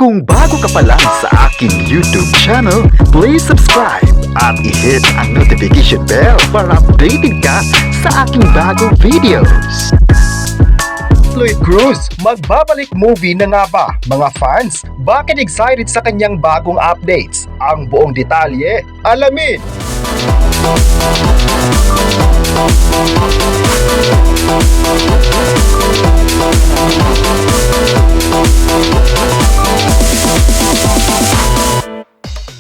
Kung bago ka pa lang sa aking YouTube channel, please subscribe at i-hit ang notification bell para updated ka sa aking bagong videos. Lloyd Cruz, magbabalik movie na nga ba, mga fans? Bakit excited sa kanyang bagong updates? Ang buong detalye, alamin!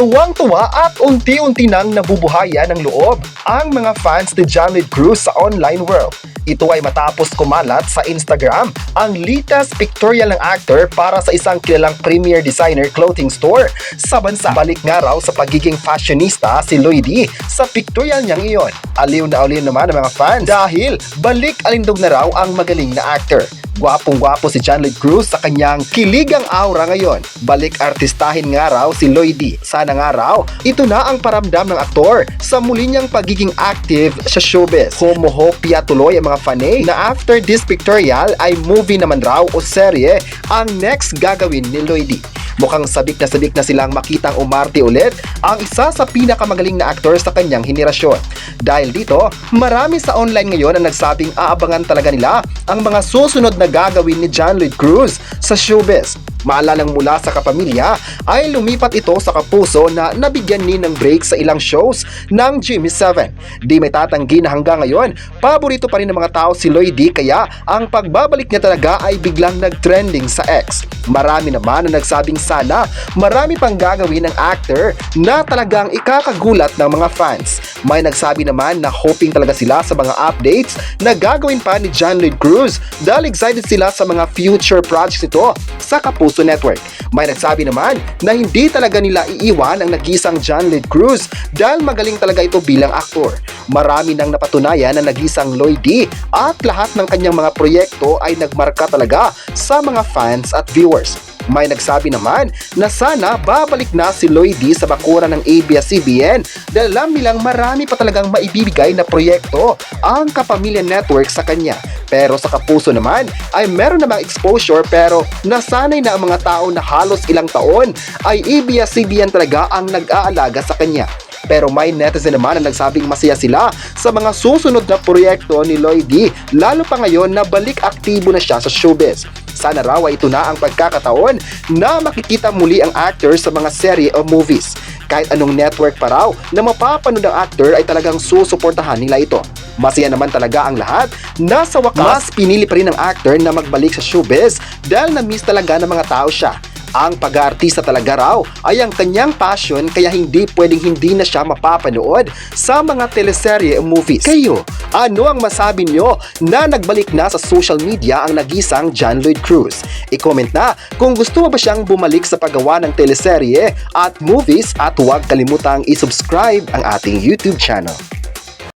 Tuwang-tuwa at unti-unti nang nabubuhayan ng loob ang mga fans ni John Lloyd Cruz sa online world. Ito ay matapos kumalat sa Instagram ang latest pictorial ng actor para sa isang kilalang premier designer clothing store sa bansa. Balik nga raw sa pagiging fashionista si Lloydie sa pictorial niyang iyon. Aliw na aliw naman ang mga fans dahil balik alindog na raw ang magaling na actor. Gwapong-gwapo si John Lloyd Cruz sa kanyang kiligang aura ngayon. Balik artistahin nga raw si Lloydie. Sana nga raw, ito na ang paramdam ng aktor sa muli niyang pagiging active sa showbiz. Homohopia tuloy ang mga fanay na after this pictorial ay movie naman raw o serye ang next gagawin ni Lloydie. Mukhang sabik na silang makitang umarte ulit ang isa sa pinakamagaling na aktor sa kanyang henerasyon. Dahil dito, marami sa online ngayon ang nagsabing aabangan talaga nila ang mga susunod na gagawin ni John Lloyd Cruz sa showbiz. Maalalang mula sa kapamilya ay lumipat ito sa Kapuso na nabigyan ni ng break sa ilang shows ng GMA7. Di may tatanggi na hanggang ngayon, paborito pa rin ng mga tao si Lloydie kaya ang pagbabalik niya talaga ay biglang nag-trending sa X. Marami naman na nagsabing sana marami pang gagawin ng actor na talagang ikakagulat ng mga fans. May nagsabi naman na hoping talaga sila sa mga updates na gagawin pa ni John Lloyd Cruz dahil excited sila sa mga future projects nito sa Kapuso Network. May nagsabi naman na hindi talaga nila iiwan ang nag-iisang John Lloyd Cruz dahil magaling talaga ito bilang aktor. Marami nang napatunayan na nag-iisang Lloydie at lahat ng kanyang mga proyekto ay nagmarka talaga sa mga fans at viewers. May nagsabi naman na sana babalik na si Lloydie sa bakuran ng ABS-CBN dahil alam nilang marami pa talagang maibibigay na proyekto ang Kapamilya Network sa kanya. Pero sa Kapuso naman ay meron namang exposure pero nasanay na ang mga tao na halos ilang taon ay ABS-CBN talaga ang nag-aalaga sa kanya. Pero may netizen naman na nagsabing masaya sila sa mga susunod na proyekto ni Lloydie lalo pa ngayon na balik aktibo na siya sa showbiz. Sana raw ay ito na ang pagkakataon na makikita muli ang actor sa mga serye o movies. Kahit anong network pa raw na mapapanood ng actor ay talagang susuportahan nila ito. Masaya naman talaga ang lahat na sa wakas mas pinili pa rin ng actor na magbalik sa showbiz dahil na-miss talaga ng mga tao siya. Ang pag-aartista talaga raw ay ang kanyang passion kaya hindi pwedeng hindi na siya mapapanood sa mga teleserye o movies. Kayo, ano ang masabi nyo na nagbalik na sa social media ang nag-iisang John Lloyd Cruz? I-comment na kung gusto mo ba siyang bumalik sa paggawa ng teleserye at movies at huwag kalimutang i-subscribe ang ating YouTube channel.